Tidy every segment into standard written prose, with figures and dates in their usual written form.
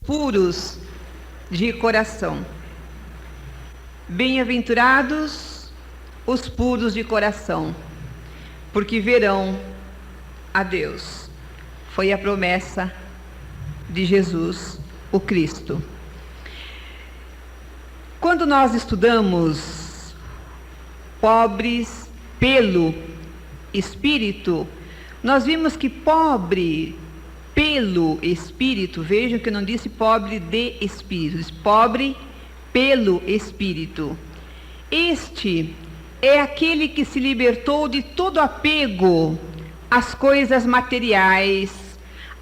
puros de coração. Bem-aventurados os puros de coração, porque verão a Deus. Foi a promessa de Jesus, o Cristo. Quando nós estudamos pobres pelo Espírito, nós vimos que pobre pelo Espírito, vejam que não disse pobre de Espírito, disse pobre pelo Espírito. Este é aquele que se libertou de todo apego às coisas materiais,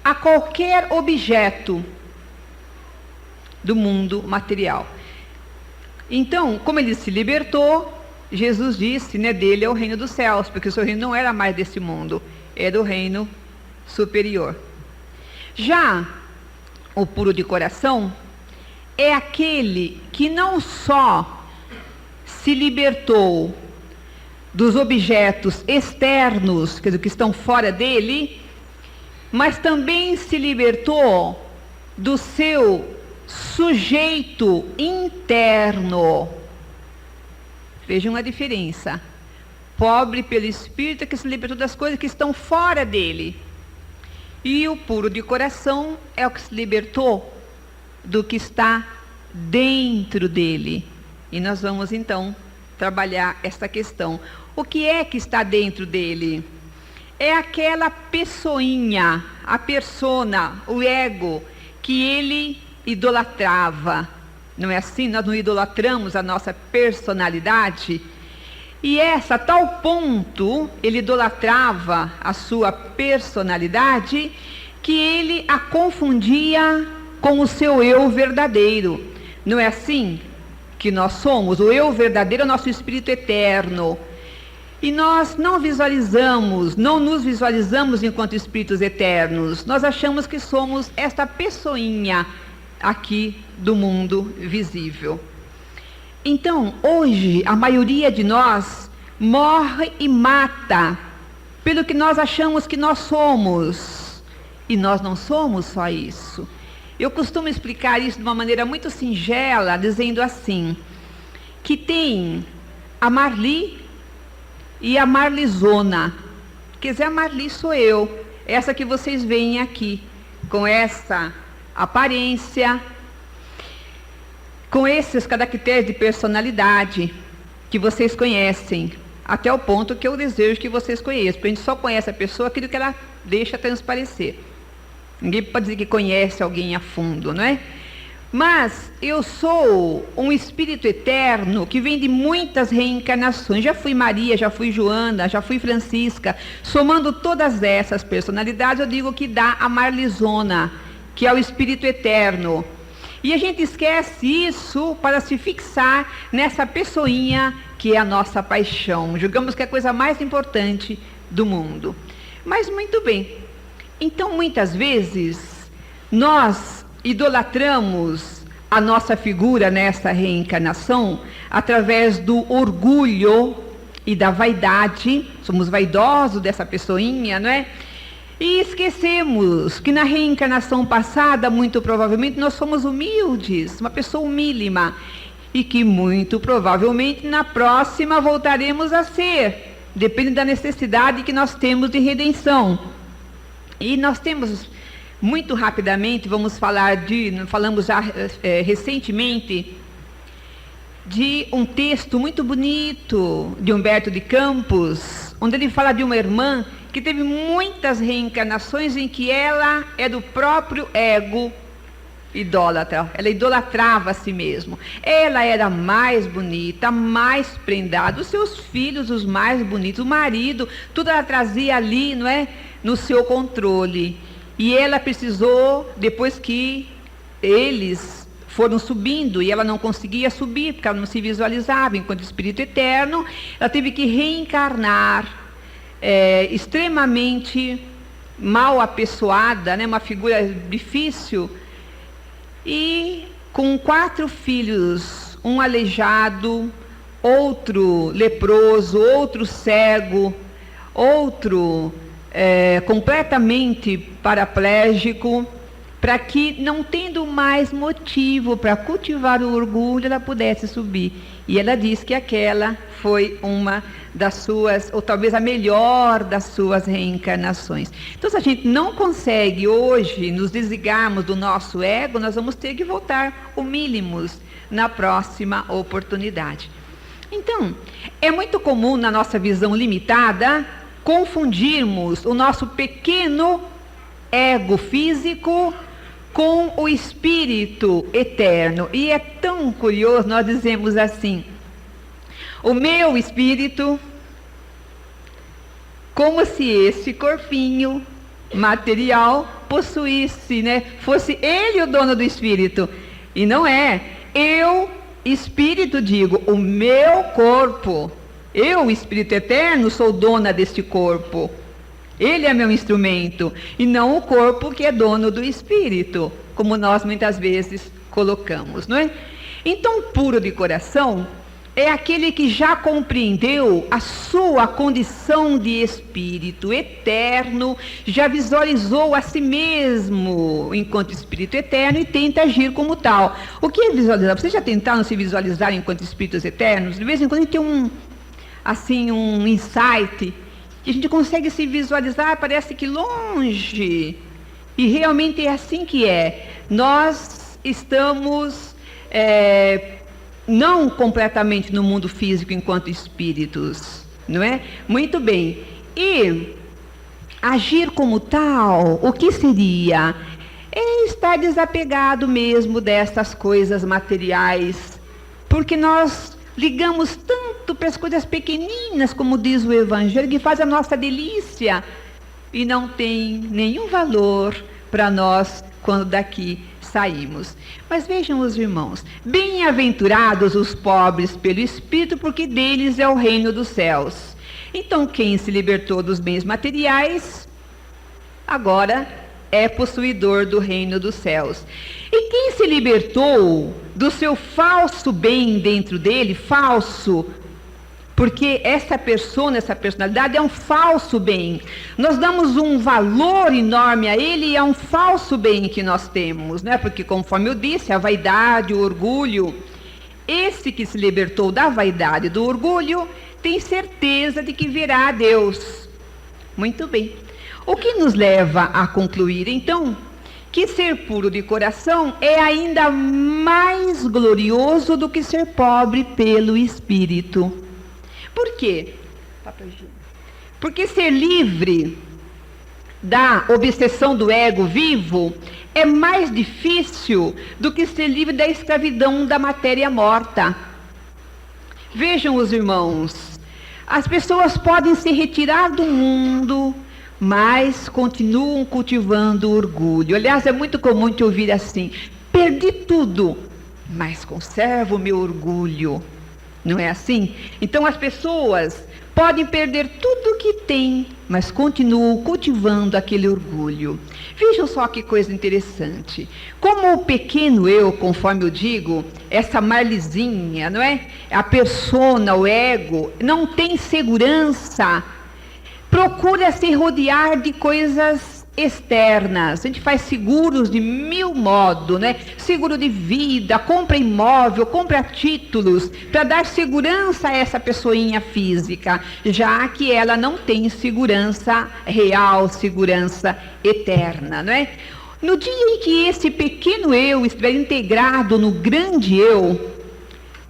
a qualquer objeto do mundo material. Então, como ele se libertou, Jesus disse, dele é o reino dos céus, porque o seu reino não era mais desse mundo, era o reino superior. Já o puro de coração é aquele que não só se libertou dos objetos externos, quer dizer, que estão fora dele, mas também se libertou do seu sujeito interno. Vejam a diferença. Pobre pelo Espírito é que se libertou das coisas que estão fora dele. E o puro de coração é o que se libertou do que está dentro dele. E nós vamos então trabalhar esta questão. O que é que está dentro dele? É aquela pessoinha, a persona, o ego, que ele idolatrava. Não é assim? Nós não idolatramos a nossa personalidade? E essa, a tal ponto, ele idolatrava a sua personalidade, que ele a confundia com o seu eu verdadeiro. Não é assim que nós somos? O eu verdadeiro é o nosso espírito eterno. E nós não nos visualizamos enquanto espíritos eternos. Nós achamos que somos esta pessoinha aqui do mundo visível. Então, hoje, a maioria de nós morre e mata pelo que nós achamos que nós somos. E nós não somos só isso. Eu costumo explicar isso de uma maneira muito singela, dizendo assim, que tem a Marli e a Marlizona. Quer dizer, a Marli sou eu, essa que vocês veem aqui, com essa aparência, com esses caracteres de personalidade que vocês conhecem, até o ponto que eu desejo que vocês conheçam, porque a gente só conhece a pessoa aquilo que ela deixa transparecer. Ninguém pode dizer que conhece alguém a fundo, não é? Mas eu sou um espírito eterno que vem de muitas reencarnações. Já fui Maria, já fui Joana, já fui Francisca. Somando todas essas personalidades, eu digo que dá a Marlizona, que é o espírito eterno. E a gente esquece isso para se fixar nessa pessoinha que é a nossa paixão. Julgamos que é a coisa mais importante do mundo. Mas muito bem. Então, muitas vezes, nós idolatramos a nossa figura nessa reencarnação através do orgulho e da vaidade. Somos vaidosos dessa pessoinha, não é? E esquecemos que na reencarnação passada, muito provavelmente, nós somos humildes, uma pessoa humílima, e que muito provavelmente na próxima voltaremos a ser, depende da necessidade que nós temos de redenção. E nós temos, muito rapidamente, falamos já recentemente, de um texto muito bonito de Humberto de Campos, onde ele fala de uma irmã que teve muitas reencarnações em que ela é do próprio ego idólatra. Ela idolatrava a si mesma. Ela era mais bonita, mais prendada, os seus filhos os mais bonitos, o marido, tudo ela trazia ali, não é, no seu controle. E ela precisou, depois que eles foram subindo e ela não conseguia subir, porque ela não se visualizava enquanto espírito eterno, ela teve que reencarnar, extremamente mal apessoada, né, uma figura difícil, e com 4 filhos, um aleijado, outro leproso, outro cego, outro completamente paraplégico, para que, não tendo mais motivo para cultivar o orgulho, ela pudesse subir. E ela diz que aquela foi uma das suas, ou talvez a melhor das suas reencarnações. Então, se a gente não consegue hoje nos desligarmos do nosso ego, nós vamos ter que voltar humílimos na próxima oportunidade. Então, é muito comum na nossa visão limitada confundirmos o nosso pequeno ego físico com o espírito eterno. E é tão curioso, nós dizemos assim: o meu espírito, como se esse corpinho material possuísse, fosse ele o dono do espírito. E não é. Eu, espírito, digo, o meu corpo, eu, espírito eterno, sou dona deste corpo. Ele é meu instrumento, e não o corpo que é dono do espírito, como nós muitas vezes colocamos, não é? Então, puro de coração é aquele que já compreendeu a sua condição de espírito eterno, já visualizou a si mesmo enquanto espírito eterno e tenta agir como tal. O que é visualizar? Vocês já tentaram se visualizar enquanto espíritos eternos? De vez em quando a gente tem um insight, que a gente consegue se visualizar, parece que longe, e realmente é assim que é. Nós estamos não completamente no mundo físico enquanto espíritos, não é? Muito bem. E agir como tal, o que seria? É estar desapegado mesmo dessas coisas materiais, porque nós ligamos tanto para as coisas pequeninas, como diz o Evangelho, que faz a nossa delícia e não tem nenhum valor para nós quando daqui saímos. Mas vejam os irmãos, bem-aventurados os pobres pelo Espírito, porque deles é o reino dos céus. Então, quem se libertou dos bens materiais, agora é possuidor do reino dos céus. E quem se libertou do seu falso bem dentro dele, falso, porque essa personalidade é um falso bem. Nós damos um valor enorme a ele e é um falso bem que nós temos, né? Porque, conforme eu disse, a vaidade, o orgulho, esse que se libertou da vaidade e do orgulho, tem certeza de que verá a Deus. Muito bem. O que nos leva a concluir, então, que ser puro de coração é ainda mais glorioso do que ser pobre pelo Espírito. Por quê? Porque ser livre da obsessão do ego vivo é mais difícil do que ser livre da escravidão da matéria morta. Vejam os irmãos, as pessoas podem se retirar do mundo, mas continuam cultivando orgulho. Aliás, é muito comum te ouvir assim: perdi tudo, mas conservo o meu orgulho. Não é assim? Então as pessoas podem perder tudo o que têm, mas continuam cultivando aquele orgulho. Vejam só que coisa interessante. Como o pequeno eu, conforme eu digo, essa Marlizinha, não é? A persona, o ego, não tem segurança, procura se rodear de coisas externas. A gente faz seguros de mil modos, né? Seguro de vida, compra imóvel, compra títulos, para dar segurança a essa pessoinha física, já que ela não tem segurança real, segurança eterna, não é? No dia em que esse pequeno eu estiver integrado no grande eu,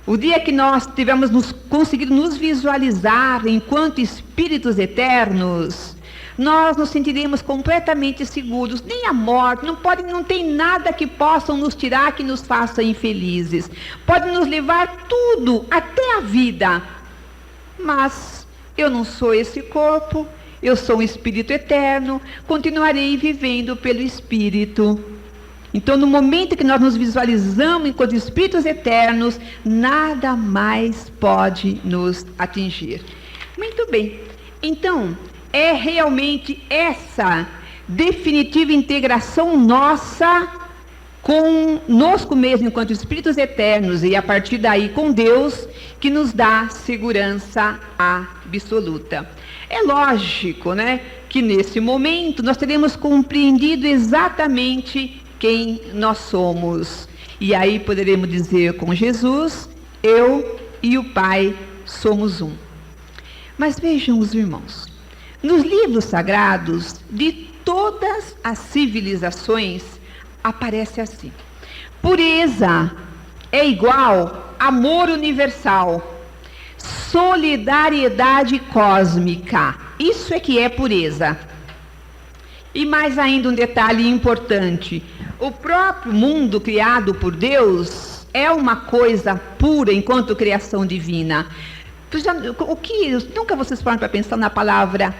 o dia que nós tivermos conseguido nos visualizar enquanto espíritos eternos, nós nos sentiremos completamente seguros. Nem a morte, não tem nada que possam nos tirar, que nos faça infelizes. Pode nos levar tudo, até a vida. Mas eu não sou esse corpo, eu sou um espírito eterno, continuarei vivendo pelo Espírito. Então, no momento que nós nos visualizamos enquanto espíritos eternos, nada mais pode nos atingir. Muito bem. Então, é realmente essa definitiva integração nossa conosco mesmo, enquanto espíritos eternos, e a partir daí com Deus, que nos dá segurança absoluta. É lógico, né, que nesse momento nós teremos compreendido exatamente quem nós somos. E aí poderemos dizer com Jesus, eu e o Pai somos um. Mas vejam os irmãos, nos livros sagrados de todas as civilizações aparece assim: pureza é igual amor universal, solidariedade cósmica. Isso é que é pureza. E mais ainda um detalhe importante: o próprio mundo criado por Deus é uma coisa pura enquanto criação divina. Nunca vocês param para pensar na palavra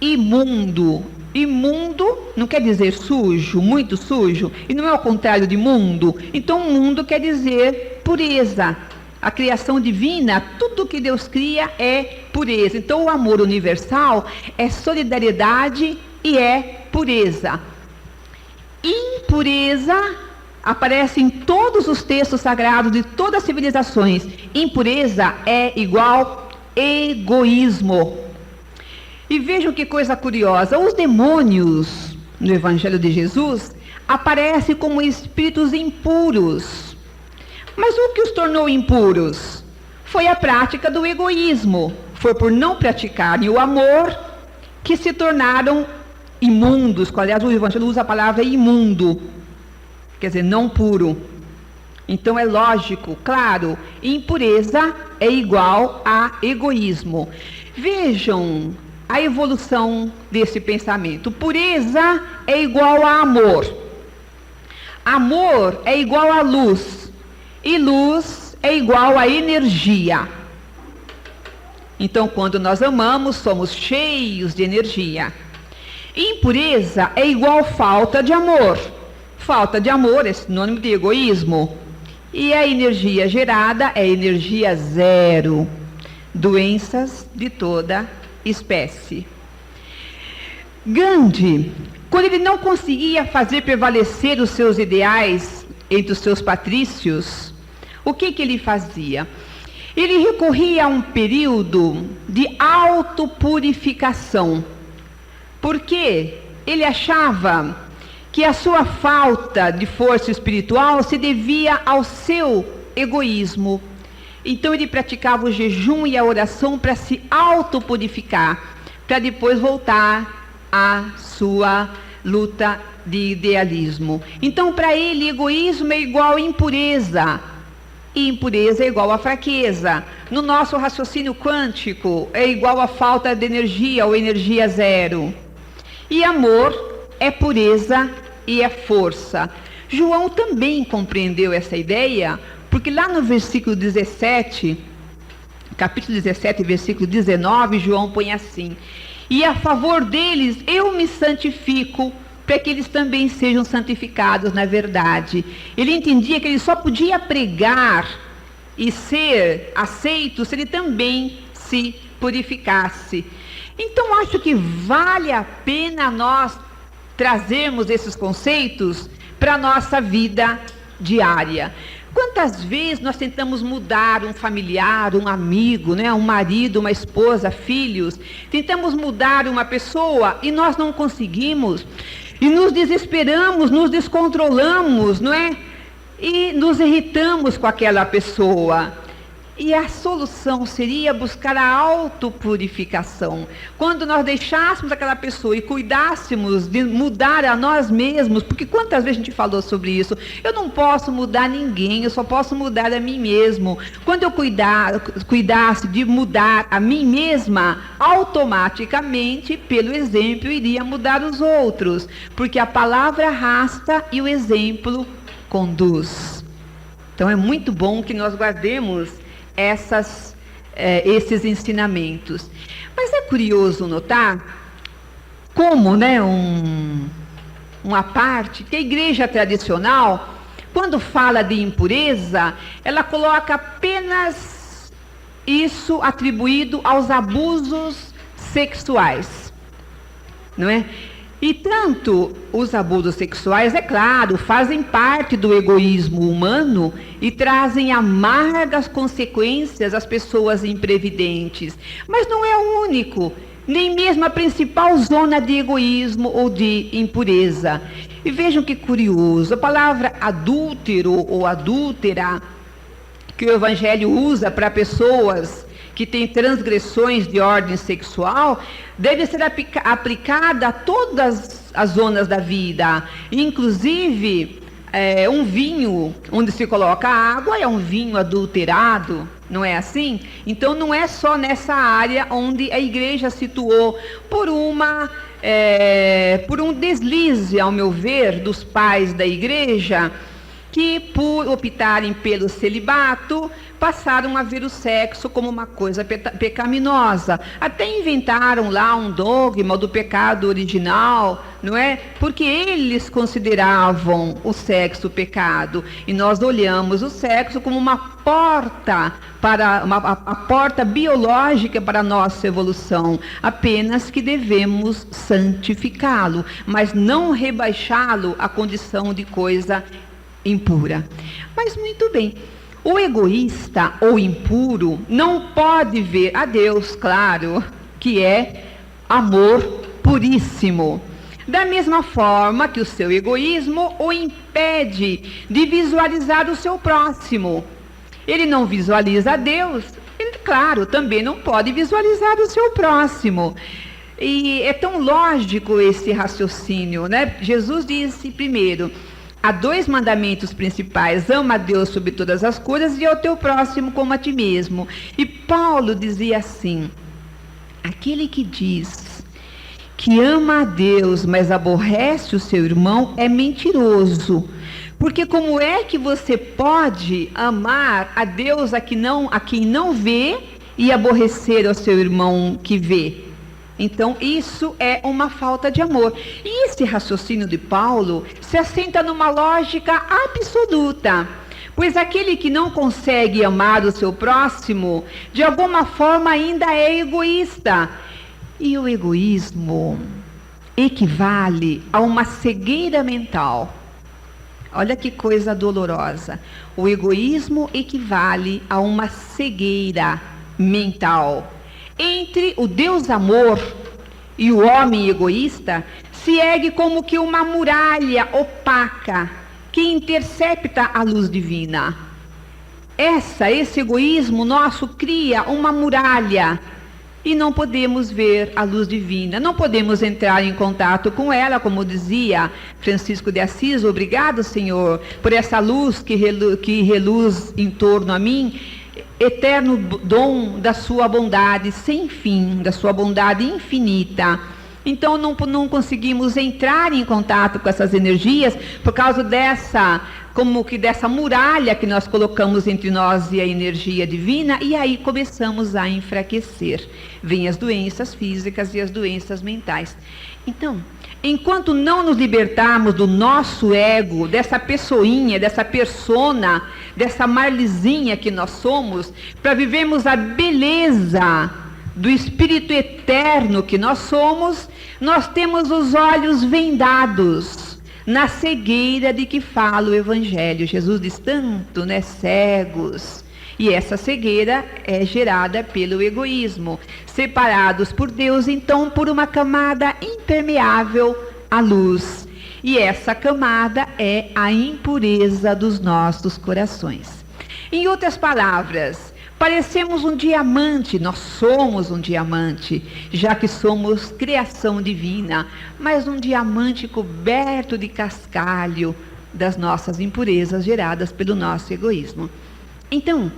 imundo? Imundo não quer dizer sujo, muito sujo, e não é o contrário de mundo. Então mundo quer dizer pureza. A criação divina, tudo que Deus cria é pureza. Então o amor universal é solidariedade e é pureza. Impureza aparece em todos os textos sagrados de todas as civilizações. Impureza é igual egoísmo. E vejam que coisa curiosa, os demônios no Evangelho de Jesus aparecem como espíritos impuros. Mas o que os tornou impuros? Foi a prática do egoísmo. Foi por não praticarem o amor que se tornaram imundos. Aliás, o Evangelho usa a palavra imundo, quer dizer, não puro. Então é lógico, claro, impureza é igual a egoísmo. Vejam a evolução desse pensamento. Pureza é igual a amor. Amor é igual a luz. E luz é igual a energia. Então, quando nós amamos, somos cheios de energia. Impureza é igual a falta de amor. Falta de amor é sinônimo de egoísmo. E a energia gerada é energia zero. Doenças de toda espécie. Gandhi, quando ele não conseguia fazer prevalecer os seus ideais entre os seus patrícios, o que ele fazia? Ele recorria a um período de autopurificação, porque ele achava que a sua falta de força espiritual se devia ao seu egoísmo. Então ele praticava o jejum e a oração para se autopurificar, para depois voltar à sua luta de idealismo. Então para ele egoísmo é igual a impureza, e impureza é igual a fraqueza. No nosso raciocínio quântico é igual a falta de energia ou energia zero. E amor é pureza e é força. João também compreendeu essa ideia, porque lá no versículo 17, capítulo 17, versículo 19, João põe assim: e a favor deles eu me santifico, para que eles também sejam santificados na verdade. Ele entendia que ele só podia pregar e ser aceito se ele também se purificasse. Então acho que vale a pena nós trazermos esses conceitos para a nossa vida diária. Quantas vezes nós tentamos mudar um familiar, um amigo, né, um marido, uma esposa, filhos, tentamos mudar uma pessoa e nós não conseguimos, e nos desesperamos, nos descontrolamos, não é? E nos irritamos com aquela pessoa. E a solução seria buscar a autopurificação. Quando nós deixássemos aquela pessoa e cuidássemos de mudar a nós mesmos, porque quantas vezes a gente falou sobre isso? Eu não posso mudar ninguém, eu só posso mudar a mim mesmo. Quando eu cuidasse de mudar a mim mesma, automaticamente, pelo exemplo, iria mudar os outros. Porque a palavra arrasta e o exemplo conduz. Então é muito bom que nós guardemos esses ensinamentos. Mas é curioso notar como, né, uma parte que a igreja tradicional, quando fala de impureza, ela coloca apenas isso atribuído aos abusos sexuais, não é? E tanto os abusos sexuais, é claro, fazem parte do egoísmo humano e trazem amargas consequências às pessoas imprevidentes. Mas não é o único. nem mesmo a principal zona de egoísmo ou de impureza. E vejam que curioso, a palavra adúltero ou adúltera, que o Evangelho usa para pessoas que têm transgressões de ordem sexual, deve ser aplicada a todas as zonas da vida, inclusive um vinho onde se coloca água é um vinho adulterado, não é assim? Então não é só nessa área onde a igreja situou por um deslize, ao meu ver, dos pais da igreja, que por optarem pelo celibato, passaram a ver o sexo como uma coisa pecaminosa. Até inventaram lá um dogma do pecado original, não é? Porque eles consideravam o sexo pecado. E nós olhamos o sexo como uma porta a porta biológica para a nossa evolução. Apenas que devemos santificá-lo, mas não rebaixá-lo à condição de coisa impura. Mas muito bem, o egoísta ou impuro não pode ver a Deus, claro, que é amor puríssimo. Da mesma forma que o seu egoísmo o impede de visualizar o seu próximo. Ele não visualiza a Deus, ele, claro, também não pode visualizar o seu próximo. E é tão lógico esse raciocínio, né? Jesus disse primeiro: há 2 mandamentos principais: ama a Deus sobre todas as coisas e ao teu próximo como a ti mesmo. E Paulo dizia assim: aquele que diz que ama a Deus, mas aborrece o seu irmão, é mentiroso. Porque como é que você pode amar a Deus a quem não vê e aborrecer o seu irmão que vê? Então, isso é uma falta de amor. E esse raciocínio de Paulo se assenta numa lógica absoluta. Pois aquele que não consegue amar o seu próximo, de alguma forma ainda é egoísta. E o egoísmo equivale a uma cegueira mental. Olha que coisa dolorosa. O egoísmo equivale a uma cegueira mental. Entre o Deus amor e o homem egoísta, se ergue como que uma muralha opaca que intercepta a luz divina. Esse egoísmo nosso cria uma muralha e não podemos ver a luz divina, não podemos entrar em contato com ela, como dizia Francisco de Assis: obrigado, Senhor, por essa luz que reluz em torno a mim, eterno dom da sua bondade sem fim, da sua bondade infinita. Então não conseguimos entrar em contato com essas energias por causa dessa muralha que nós colocamos entre nós e a energia divina, e aí começamos a enfraquecer. Vêm as doenças físicas e as doenças mentais. Então, enquanto não nos libertarmos do nosso ego, dessa pessoinha, dessa persona, dessa marlizinha que nós somos, para vivermos a beleza do Espírito eterno que nós somos, nós temos os olhos vendados na cegueira de que fala o Evangelho. Jesus diz tanto, né? Cegos. E essa cegueira é gerada pelo egoísmo. Separados por Deus, então, por uma camada impermeável à luz. E essa camada é a impureza dos nossos corações. Em outras palavras, parecemos um diamante, nós somos um diamante, já que somos criação divina, mas um diamante coberto de cascalho das nossas impurezas geradas pelo nosso egoísmo. Então,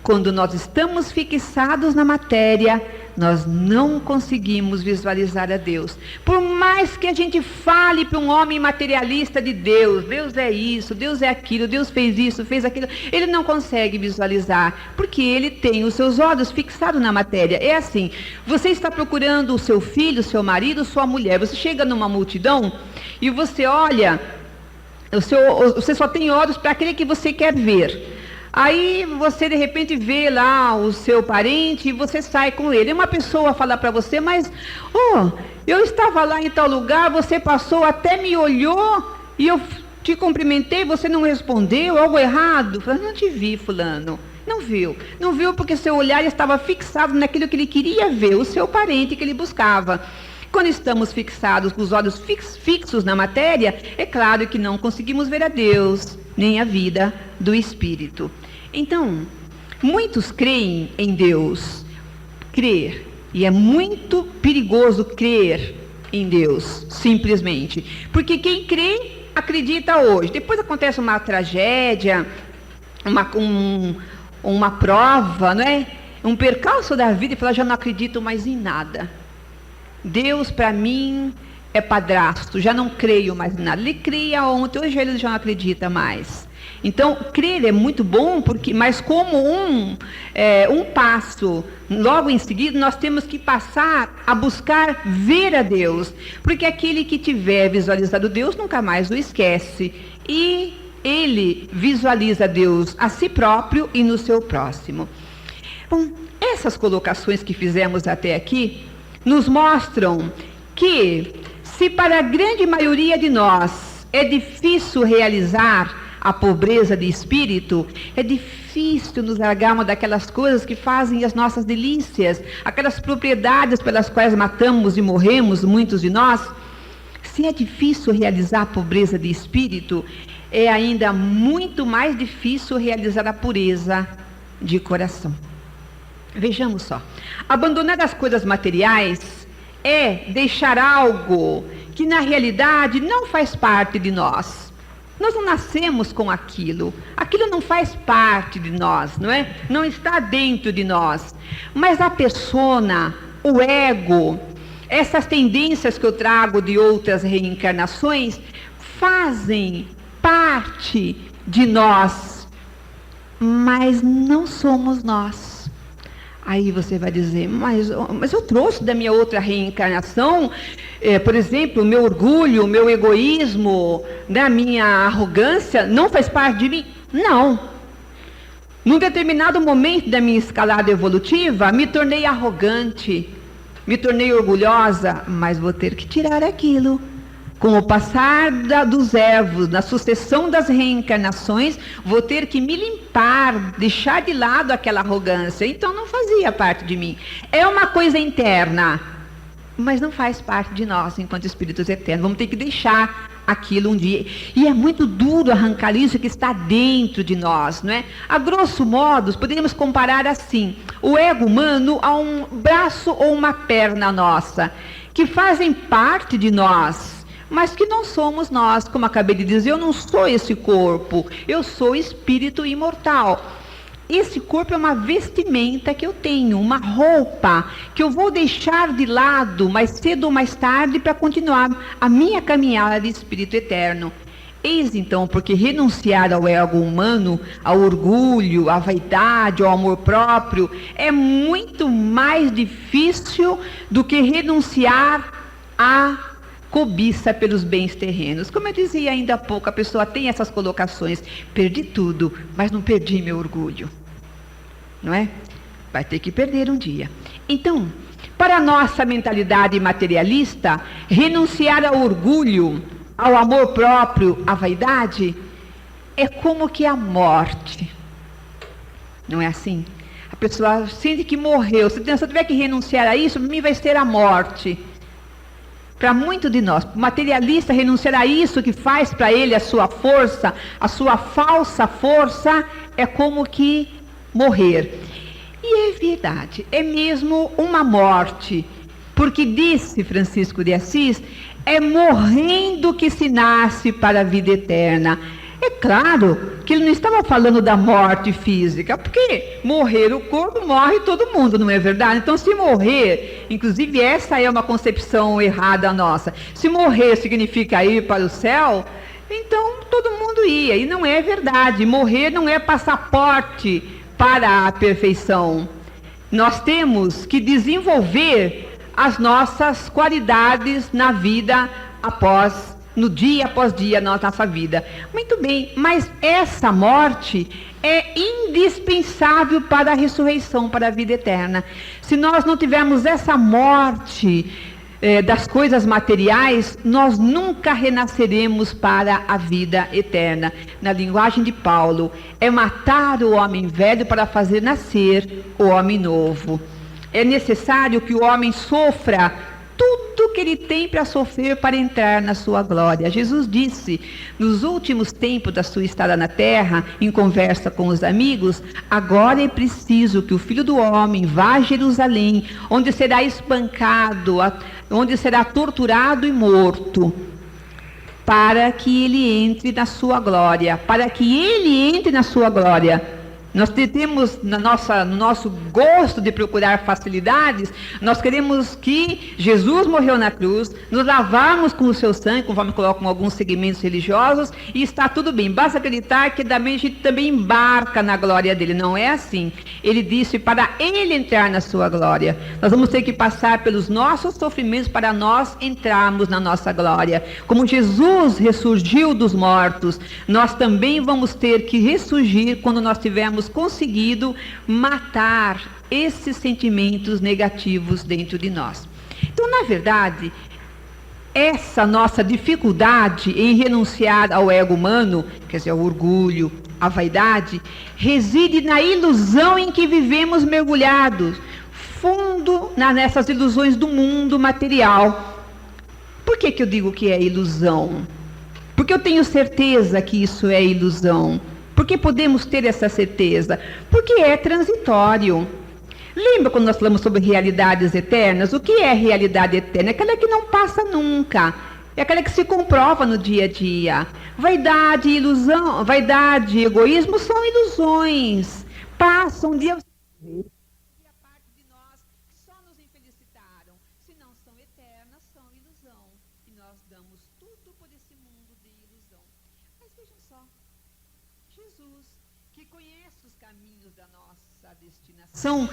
quando nós estamos fixados na matéria, nós não conseguimos visualizar a Deus. Por mais que a gente fale para um homem materialista de Deus, Deus é isso, Deus é aquilo, Deus fez isso, fez aquilo, ele não consegue visualizar, porque ele tem os seus olhos fixados na matéria. É assim, você está procurando o seu filho, o seu marido, sua mulher, você chega numa multidão e você olha, você só tem olhos para aquele que você quer ver. Aí você de repente vê lá o seu parente e você sai com ele. Uma pessoa fala para você: mas eu estava lá em tal lugar, você passou, até me olhou e eu te cumprimentei, você não respondeu, algo errado. Falei, não te vi, fulano. Não viu. Não viu porque seu olhar estava fixado naquilo que ele queria ver, o seu parente que ele buscava. Quando estamos fixados, com os olhos fixos na matéria, é claro que não conseguimos ver a Deus, nem a vida do Espírito. Então, muitos creem em Deus. Crer. E é muito perigoso crer em Deus, simplesmente. Porque quem crê, acredita hoje. Depois acontece uma tragédia, uma prova, não é? Um percalço da vida e fala, já não acredito mais em nada. Deus para mim é padrasto, já não creio mais em nada. Ele cria ontem, hoje ele já não acredita mais. Então, crer é muito bom, mas como um passo, logo em seguida, nós temos que passar a buscar ver a Deus. Porque aquele que tiver visualizado Deus, nunca mais o esquece. E ele visualiza Deus a si próprio e no seu próximo. Bom, essas colocações que fizemos até aqui, nos mostram que, se para a grande maioria de nós é difícil realizar a pobreza de espírito, é difícil nos largarmos daquelas coisas que fazem as nossas delícias, aquelas propriedades pelas quais matamos e morremos, muitos de nós. Se é difícil realizar a pobreza de espírito, é ainda muito mais difícil realizar a pureza de coração. Vejamos só, abandonar as coisas materiais é deixar algo que na realidade não faz parte de nós. Nós não nascemos com aquilo não faz parte de nós, não é? Não está dentro de nós. Mas a persona, o ego, essas tendências que eu trago de outras reencarnações, fazem parte de nós, mas não somos nós. Aí você vai dizer, mas eu trouxe da minha outra reencarnação, por exemplo, o meu orgulho, o meu egoísmo, da minha arrogância, não faz parte de mim? Não. Num determinado momento da minha escalada evolutiva, me tornei arrogante, me tornei orgulhosa, mas vou ter que tirar aquilo. Com o passar dos ervos, na sucessão das reencarnações, vou ter que me limpar, deixar de lado aquela arrogância. Então não fazia parte de mim. É uma coisa interna, mas não faz parte de nós enquanto espíritos eternos. Vamos ter que deixar aquilo um dia. E é muito duro arrancar isso que está dentro de nós, não é? A grosso modo, poderíamos comparar assim: o ego humano a um braço ou uma perna nossa, que fazem parte de nós, mas que não somos nós. Como acabei de dizer, eu não sou esse corpo, eu sou espírito imortal. Esse corpo é uma vestimenta que eu tenho, uma roupa que eu vou deixar de lado mais cedo ou mais tarde para continuar a minha caminhada de espírito eterno. Eis então porque renunciar ao ego humano, ao orgulho, à vaidade, ao amor próprio, é muito mais difícil do que renunciar à cobiça pelos bens terrenos. Como eu dizia ainda há pouco, a pessoa tem essas colocações: perdi tudo, mas não perdi meu orgulho. Não é? Vai ter que perder um dia. Então, para a nossa mentalidade materialista, renunciar ao orgulho, ao amor próprio, à vaidade, é como que a morte. Não é assim? A pessoa sente que morreu. Se eu tiver que renunciar a isso, para mim vai ser a morte. Para muito de nós, o materialista, renunciar a isso que faz para ele a sua força, a sua falsa força, é como que morrer. E é verdade, é mesmo uma morte, porque disse Francisco de Assis, é morrendo que se nasce para a vida eterna. É claro que ele não estava falando da morte física, porque morrer o corpo, morre todo mundo, não é verdade? Então, se morrer, inclusive essa é uma concepção errada nossa, se morrer significa ir para o céu, então todo mundo ia, e não é verdade. Morrer não é passaporte para a perfeição. Nós temos que desenvolver as nossas qualidades na vida no dia após dia, na nossa vida. Muito bem, mas essa morte é indispensável para a ressurreição, para a vida eterna. Se nós não tivermos essa morte das coisas materiais, nós nunca renasceremos para a vida eterna. Na linguagem de Paulo, é matar o homem velho para fazer nascer o homem novo. É necessário que o homem sofra tudo que ele tem para sofrer para entrar na sua glória. Jesus disse, nos últimos tempos da sua estada na terra, em conversa com os amigos, agora é preciso que o Filho do Homem vá a Jerusalém, onde será espancado, onde será torturado e morto, para que ele entre na sua glória, para que ele entre na sua glória. Nós temos no nosso gosto de procurar facilidades, nós queremos que Jesus morreu na cruz, nos lavarmos com o seu sangue, conforme colocam alguns segmentos religiosos, e está tudo bem. Basta acreditar que a gente também embarca na glória dele. Não é assim. Ele disse para ele entrar na sua glória. Nós vamos ter que passar pelos nossos sofrimentos para nós entrarmos na nossa glória. Como Jesus ressurgiu dos mortos, nós também vamos ter que ressurgir quando nós tivermos conseguido matar esses sentimentos negativos dentro de nós. Então, na verdade, essa nossa dificuldade em renunciar ao ego humano, quer dizer, ao orgulho, à vaidade, reside na ilusão em que vivemos mergulhados, fundo nessas ilusões do mundo material. Por que eu digo que é ilusão? Porque eu tenho certeza que isso é ilusão. Por que podemos ter essa certeza? Porque é transitório. Lembra quando nós falamos sobre realidades eternas? O que é realidade eterna? É aquela que não passa nunca. É aquela que se comprova no dia a dia. Vaidade, ilusão, vaidade e egoísmo são ilusões. Passam um dia a parte de nós que só nos infelicitaram. Se não são eternas, são ilusão. E nós damos tudo por esse mundo de ilusão. Mas vejam só. Jesus, que conhece os caminhos da nossa destinação,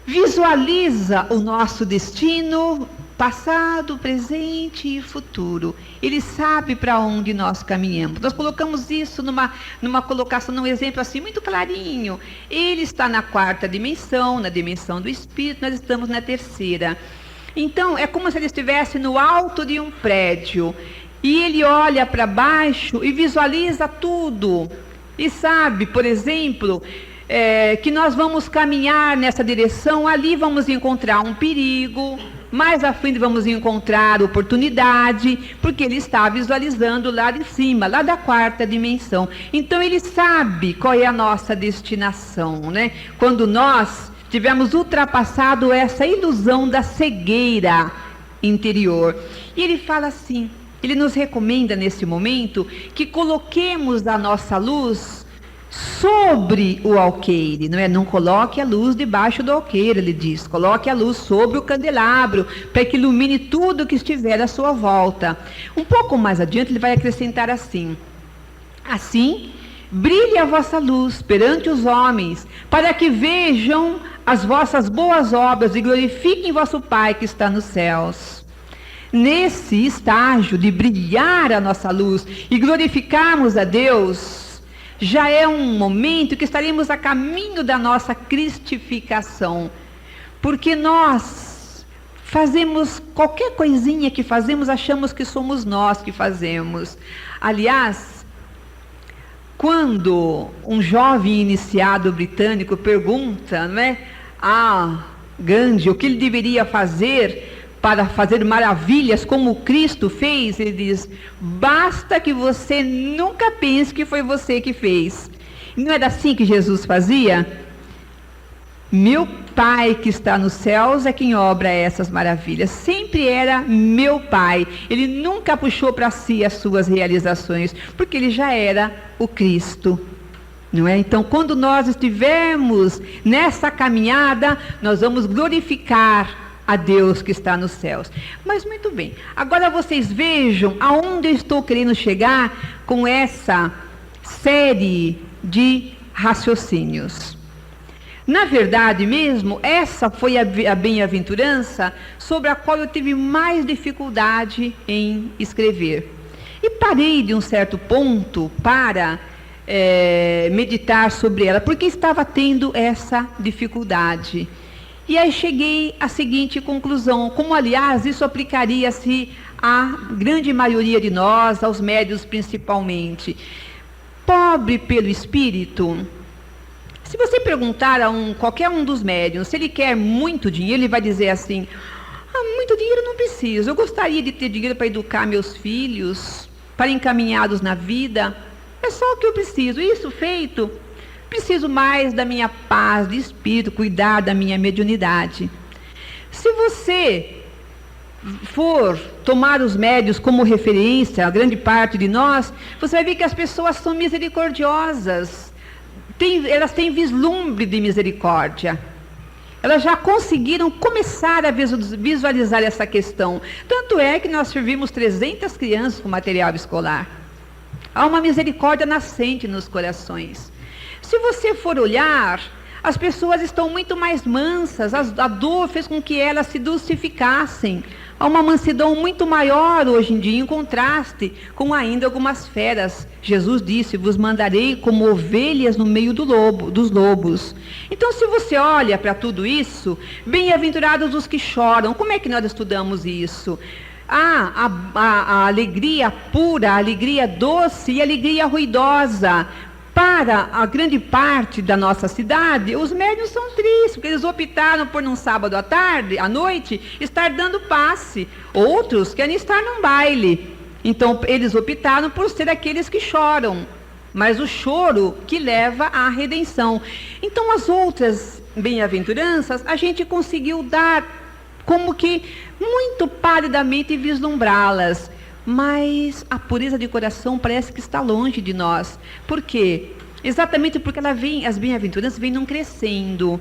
visualiza o nosso destino, passado, presente e futuro. Ele sabe para onde nós caminhamos. Nós colocamos isso numa colocação, num exemplo assim muito clarinho. Ele está na 4ª dimensão, na dimensão do espírito, nós estamos na 3ª. Então, é como se ele estivesse no alto de um prédio, e ele olha para baixo e visualiza tudo. E sabe, por exemplo, que nós vamos caminhar nessa direção, ali vamos encontrar um perigo, mais à frente vamos encontrar oportunidade, porque ele está visualizando lá de cima, lá da 4ª dimensão. Então ele sabe qual é a nossa destinação, né? Quando nós tivermos ultrapassado essa ilusão da cegueira interior. E ele fala assim, ele nos recomenda nesse momento que coloquemos a nossa luz sobre o alqueire, não é? Não coloque a luz debaixo do alqueire, ele diz. Coloque a luz sobre o candelabro, para que ilumine tudo que estiver à sua volta. Um pouco mais adiante ele vai acrescentar assim: assim, brilhe a vossa luz perante os homens, para que vejam as vossas boas obras e glorifiquem vosso Pai que está nos céus. Nesse estágio de brilhar a nossa luz e glorificarmos a Deus, já é um momento que estaremos a caminho da nossa cristificação, porque nós fazemos qualquer coisinha que fazemos, achamos que somos nós que fazemos. Aliás, quando um jovem iniciado britânico pergunta, não é, a Gandhi o que ele deveria fazer para fazer maravilhas como Cristo fez, ele diz: basta que você nunca pense que foi você que fez. Não era assim que Jesus fazia? Meu Pai que está nos céus é quem obra essas maravilhas. Sempre era meu Pai. Ele nunca puxou para si as suas realizações, porque ele já era o Cristo. Não é? Então, quando nós estivermos nessa caminhada, nós vamos glorificar a Deus que está nos céus. Mas muito bem, agora vocês vejam aonde eu estou querendo chegar com essa série de raciocínios. Na verdade mesmo, essa foi a bem-aventurança sobre a qual eu tive mais dificuldade em escrever. E parei de um certo ponto para meditar sobre ela, porque estava tendo essa dificuldade. E aí cheguei à seguinte conclusão, como aliás isso aplicaria-se à grande maioria de nós, aos médiuns principalmente. Pobre pelo espírito. Se você perguntar a qualquer um dos médiuns se ele quer muito dinheiro, ele vai dizer assim: muito dinheiro não preciso, eu gostaria de ter dinheiro para educar meus filhos, para encaminhá-los na vida, é só o que eu preciso. Isso feito, preciso mais da minha paz de espírito, cuidar da minha mediunidade. Se você for tomar os médiuns como referência, a grande parte de nós, você vai ver que as pessoas são misericordiosas, elas têm vislumbre de misericórdia. Elas já conseguiram começar a visualizar essa questão. Tanto é que nós servimos 300 crianças com material escolar. Há uma misericórdia nascente nos corações. Se você for olhar, as pessoas estão muito mais mansas, a dor fez com que elas se dulcificassem. Há uma mansidão muito maior hoje em dia, em contraste com ainda algumas feras. Jesus disse: vos mandarei como ovelhas no meio dos lobos. Então, se você olha para tudo isso, bem-aventurados os que choram. Como é que nós estudamos isso? A alegria pura, a alegria doce e a alegria ruidosa. Para a grande parte da nossa cidade, os médiuns são tristes, porque eles optaram por num sábado à noite, estar dando passe. Outros querem estar num baile. Então, eles optaram por ser aqueles que choram, mas o choro que leva à redenção. Então, as outras bem-aventuranças, a gente conseguiu dar como que muito palidamente vislumbrá-las. Mas a pureza de coração parece que está longe de nós. Por quê? Exatamente porque as bem-aventuranças vêm num crescendo.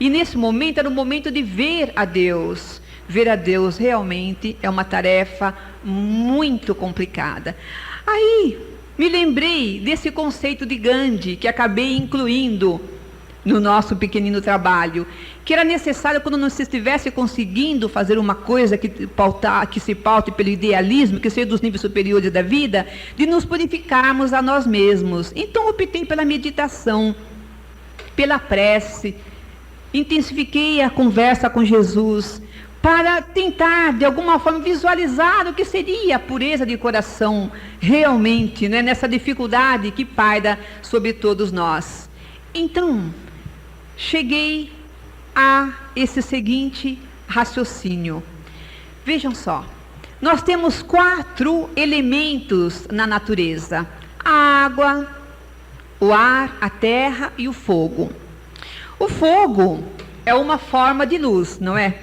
E nesse momento era o momento de ver a Deus. Ver a Deus realmente é uma tarefa muito complicada. Aí me lembrei desse conceito de Gandhi, que acabei incluindo no nosso pequenino trabalho, que era necessário, quando não se estivesse conseguindo fazer uma coisa que se paute pelo idealismo, que seja dos níveis superiores da vida, de nos purificarmos a nós mesmos. Então optei pela meditação, pela prece, intensifiquei a conversa com Jesus, para tentar, de alguma forma, visualizar o que seria a pureza de coração, realmente, né, nessa dificuldade que paira sobre todos nós. Então, cheguei a esse seguinte raciocínio. Vejam só, nós temos 4 elementos na natureza: a água, o ar, a terra e o fogo. O fogo é uma forma de luz, não é?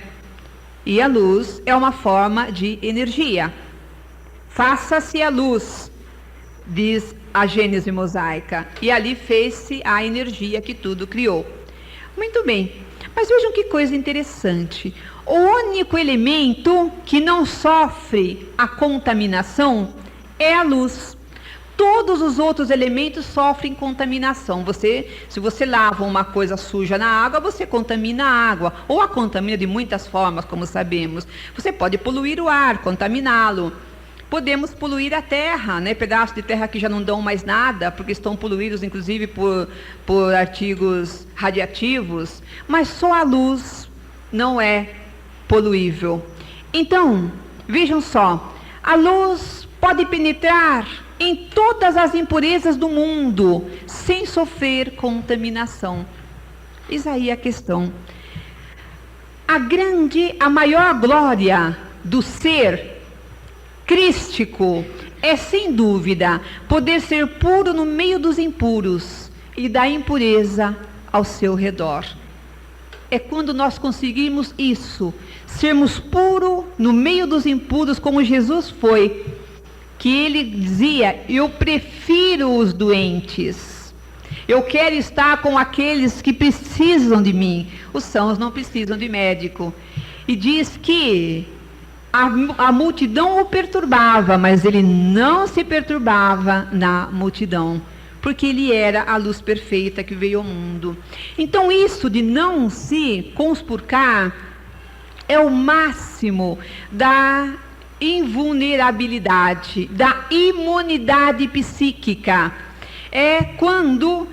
E a luz é uma forma de energia. Faça-se a luz, diz a Gênese mosaica, e ali fez-se a energia que tudo criou. Muito bem, mas vejam que coisa interessante. O único elemento que não sofre a contaminação é a luz. Todos os outros elementos sofrem contaminação. Se você lava uma coisa suja na água, você contamina a água, ou a contamina de muitas formas, como sabemos. Você pode poluir o ar, contaminá-lo. Podemos poluir a terra, né? Pedaços de terra que já não dão mais nada, porque estão poluídos, inclusive, por artigos radiativos. Mas só a luz não é poluível. Então, vejam só, a luz pode penetrar em todas as impurezas do mundo, sem sofrer contaminação. Eis aí a questão. A maior glória do ser crístico é, sem dúvida, poder ser puro no meio dos impuros e da impureza ao seu redor. É quando nós conseguimos isso, sermos puros no meio dos impuros, como Jesus foi, que ele dizia: eu prefiro os doentes, eu quero estar com aqueles que precisam de mim. Os sãos não precisam de médico. E diz que a multidão o perturbava, mas ele não se perturbava na multidão, porque ele era a luz perfeita que veio ao mundo. Então, isso de não se conspurcar é o máximo da invulnerabilidade, da imunidade psíquica. É quando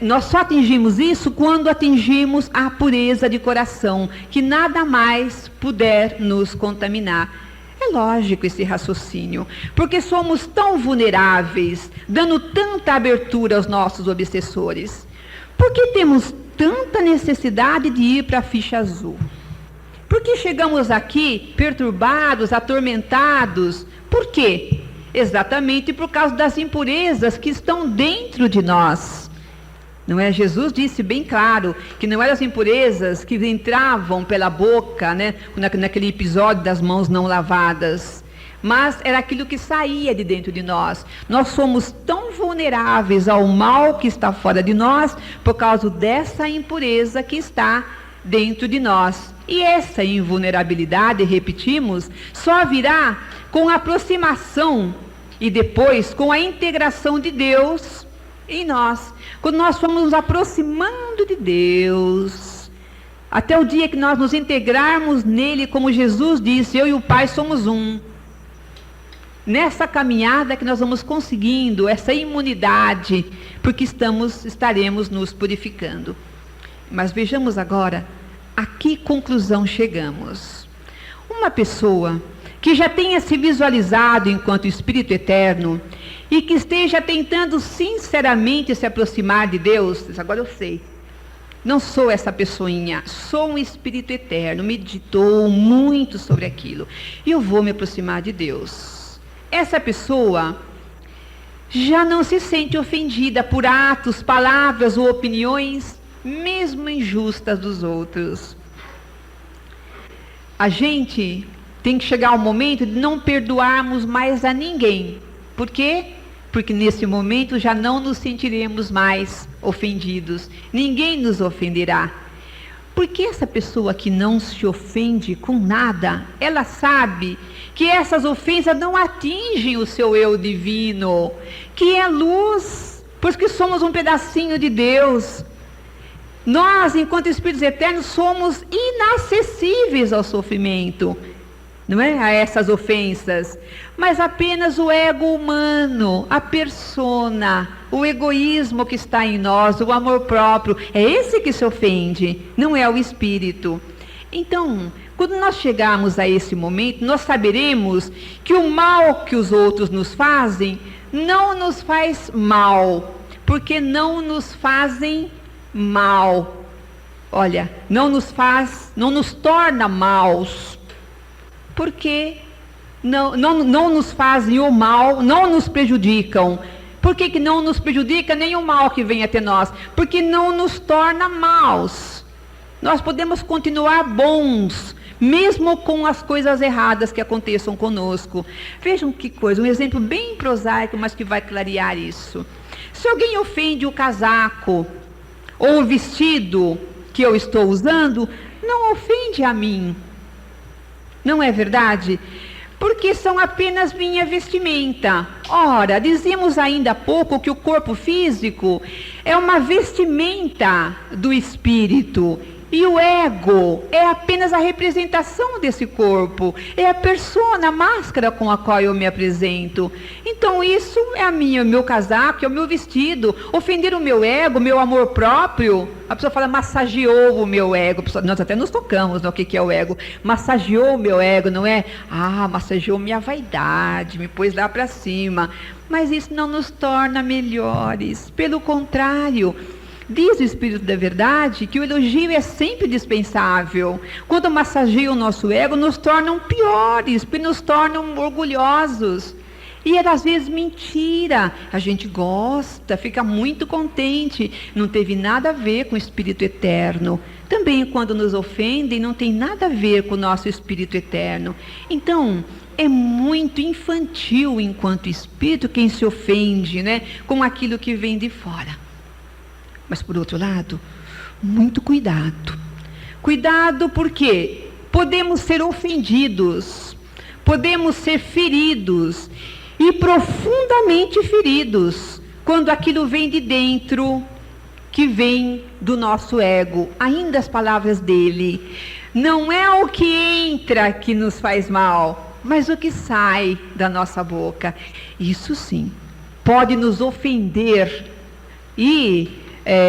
nós só atingimos isso quando atingimos a pureza de coração, que nada mais puder nos contaminar. É lógico esse raciocínio, porque somos tão vulneráveis, dando tanta abertura aos nossos obsessores. Por que temos tanta necessidade de ir para a ficha azul? Por que chegamos aqui perturbados, atormentados? Por quê? Exatamente por causa das impurezas que estão dentro de nós. Não é? Jesus disse bem claro que não eram as impurezas que entravam pela boca, né, naquele episódio das mãos não lavadas, mas era aquilo que saía de dentro de nós. Nós somos tão vulneráveis ao mal que está fora de nós por causa dessa impureza que está dentro de nós. E essa invulnerabilidade, repetimos, só virá com a aproximação e depois com a integração de Deus em nós. Quando nós fomos nos aproximando de Deus, até o dia que nós nos integrarmos nele, como Jesus disse, eu e o Pai somos um. Nessa caminhada que nós vamos conseguindo essa imunidade, porque estaremos nos purificando. Mas vejamos agora, a que conclusão chegamos? Uma pessoa que já tenha se visualizado enquanto Espírito Eterno e que esteja tentando sinceramente se aproximar de Deus, agora eu sei, não sou essa pessoinha, sou um Espírito Eterno, meditou muito sobre aquilo e eu vou me aproximar de Deus. Essa pessoa já não se sente ofendida por atos, palavras ou opiniões, mesmo injustas dos outros. A gente tem que chegar ao momento de não perdoarmos mais a ninguém. Por quê? Porque nesse momento já não nos sentiremos mais ofendidos. Ninguém nos ofenderá. Porque essa pessoa que não se ofende com nada, ela sabe que essas ofensas não atingem o seu eu divino, que é luz, porque somos um pedacinho de Deus. Nós, enquanto Espíritos Eternos, somos inacessíveis ao sofrimento, não é? A essas ofensas, mas apenas o ego humano, a persona, o egoísmo que está em nós, o amor próprio, é esse que se ofende, não é o espírito. Então, quando nós chegarmos a esse momento, nós saberemos que o mal que os outros nos fazem não nos faz mal, porque não nos fazem mal. Olha, não nos torna maus, porque não nos fazem o mal, não nos prejudicam. Por que não nos prejudica nem o mal que vem até nós? Porque não nos torna maus. Nós podemos continuar bons, mesmo com as coisas erradas que aconteçam conosco. Vejam que coisa, um exemplo bem prosaico, mas que vai clarear isso. Se alguém ofende o casaco ou o vestido que eu estou usando, não ofende a mim. Não é verdade? Porque são apenas minha vestimenta. Ora, dizíamos ainda há pouco que o corpo físico é uma vestimenta do espírito. E o ego é apenas a representação desse corpo, é a persona, a máscara com a qual eu me apresento. Então isso é o meu casaco, é o meu vestido. Ofender o meu ego, o meu amor próprio, a pessoa fala, massageou o meu ego. Nós até nos tocamos no que é o ego. Massageou o meu ego, não é? Massageou minha vaidade, me pôs lá para cima. Mas isso não nos torna melhores, pelo contrário. Diz o Espírito da Verdade que o elogio é sempre dispensável. Quando massageia o nosso ego, nos tornam piores, porque nos tornam orgulhosos. E é às vezes mentira. A gente gosta, fica muito contente. Não teve nada a ver com o Espírito Eterno. Também quando nos ofendem, não tem nada a ver com o nosso Espírito Eterno. Então, é muito infantil enquanto espírito quem se ofende, né, com aquilo que vem de fora. Mas, por outro lado, muito cuidado. Cuidado porque podemos ser ofendidos, podemos ser feridos, e profundamente feridos, quando aquilo vem de dentro, que vem do nosso ego. Ainda as palavras dele, não é o que entra que nos faz mal, mas o que sai da nossa boca. Isso sim, pode nos ofender E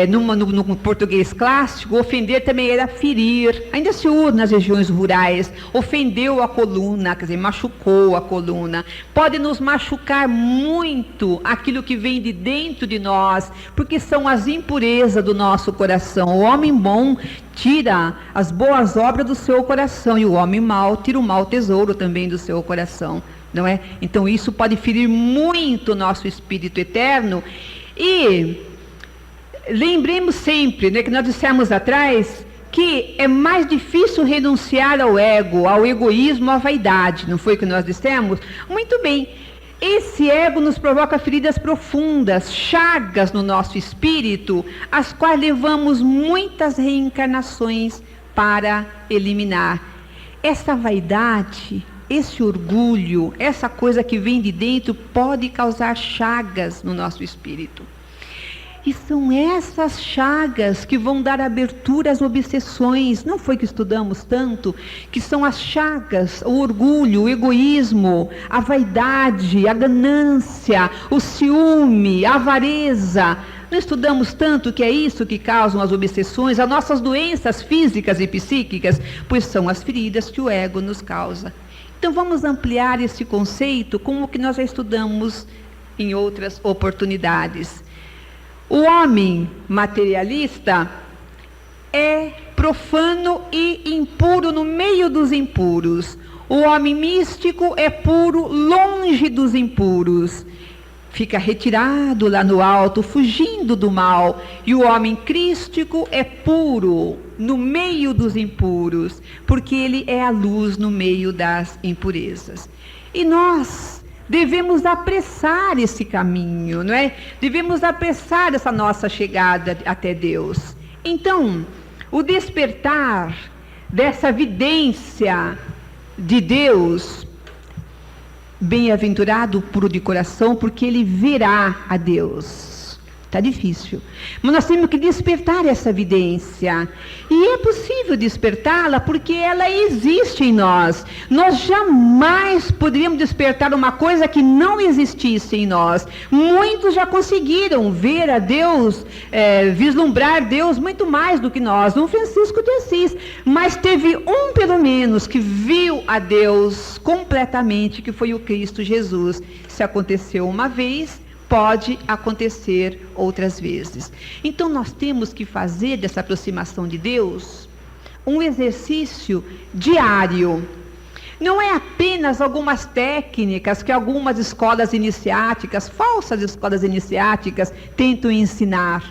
no português clássico, ofender também era ferir. Ainda se usa nas regiões rurais. Ofendeu a coluna, quer dizer, machucou a coluna. Pode nos machucar muito aquilo que vem de dentro de nós, porque são as impurezas do nosso coração. O homem bom tira as boas obras do seu coração, e o homem mau tira o mau tesouro também do seu coração, não é? Então isso pode ferir muito o nosso espírito eterno. E lembremos sempre, né, que nós dissemos atrás, que é mais difícil renunciar ao ego, ao egoísmo, à vaidade. Não foi o que nós dissemos? Muito bem. Esse ego nos provoca feridas profundas, chagas no nosso espírito, as quais levamos muitas reencarnações para eliminar. Essa vaidade, esse orgulho, essa coisa que vem de dentro pode causar chagas no nosso espírito. E são essas chagas que vão dar abertura às obsessões. Não foi que estudamos tanto? Que são as chagas, o orgulho, o egoísmo, a vaidade, a ganância, o ciúme, a avareza. Não estudamos tanto que é isso que causam as obsessões, as nossas doenças físicas e psíquicas, pois são as feridas que o ego nos causa. Então vamos ampliar esse conceito com o que nós já estudamos em outras oportunidades. O homem materialista é profano e impuro no meio dos impuros. O homem místico é puro longe dos impuros. Fica retirado lá no alto, fugindo do mal. E o homem crístico é puro no meio dos impuros, porque ele é a luz no meio das impurezas. E nós devemos apressar esse caminho, não é? Devemos apressar essa nossa chegada até Deus. Então, o despertar dessa vidência de Deus, bem-aventurado o puro de coração, porque ele verá a Deus. Está difícil, mas nós temos que despertar essa vidência, e é possível despertá-la porque ela existe em nós. Nós jamais poderíamos despertar uma coisa que não existisse em nós. Muitos já conseguiram ver a Deus, vislumbrar Deus muito mais do que nós, um Francisco de Assis, mas teve um pelo menos que viu a Deus completamente, que foi o Cristo Jesus. Se aconteceu uma vez, pode acontecer outras vezes. Então nós temos que fazer dessa aproximação de Deus um exercício diário. Não é apenas algumas técnicas que algumas escolas iniciáticas, falsas escolas iniciáticas, tentam ensinar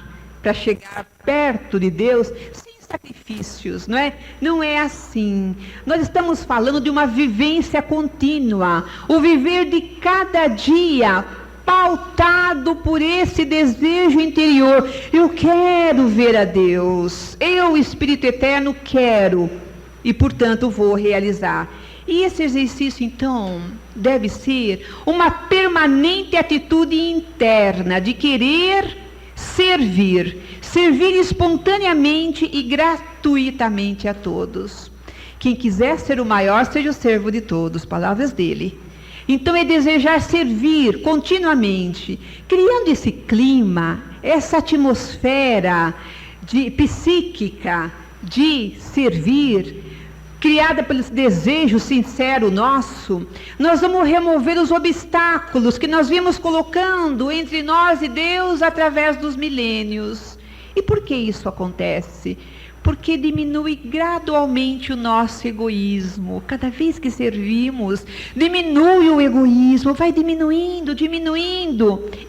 para chegar perto de Deus sem sacrifícios, não é? Não é assim. Nós estamos falando de uma vivência contínua, o viver de cada dia, pautado por esse desejo interior. Eu quero ver a Deus, eu, Espírito Eterno, quero, e portanto vou realizar. E esse exercício então deve ser uma permanente atitude interna de querer servir espontaneamente e gratuitamente a todos. Quem quiser ser o maior, seja o servo de todos, palavras dele. Então é desejar servir continuamente, criando esse clima, essa atmosfera psíquica de servir, criada pelo desejo sincero nosso. Nós vamos remover os obstáculos que nós vimos colocando entre nós e Deus através dos milênios. E por que isso acontece? Porque diminui gradualmente o nosso egoísmo. Cada vez que servimos, diminui o egoísmo, vai diminuindo,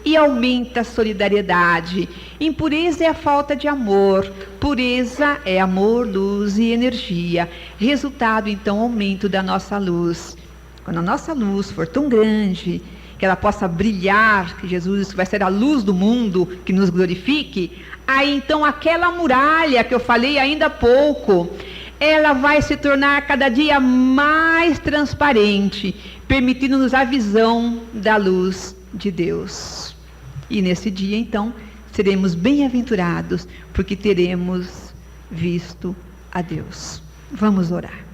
e aumenta a solidariedade. Impureza é a falta de amor, pureza é amor, luz e energia. Resultado, então, aumento da nossa luz. Quando a nossa luz for tão grande, que ela possa brilhar, que Jesus vai ser a luz do mundo, que nos glorifique, aí então aquela muralha que eu falei ainda há pouco, ela vai se tornar cada dia mais transparente, permitindo-nos a visão da luz de Deus. E nesse dia então seremos bem-aventurados, porque teremos visto a Deus. Vamos orar.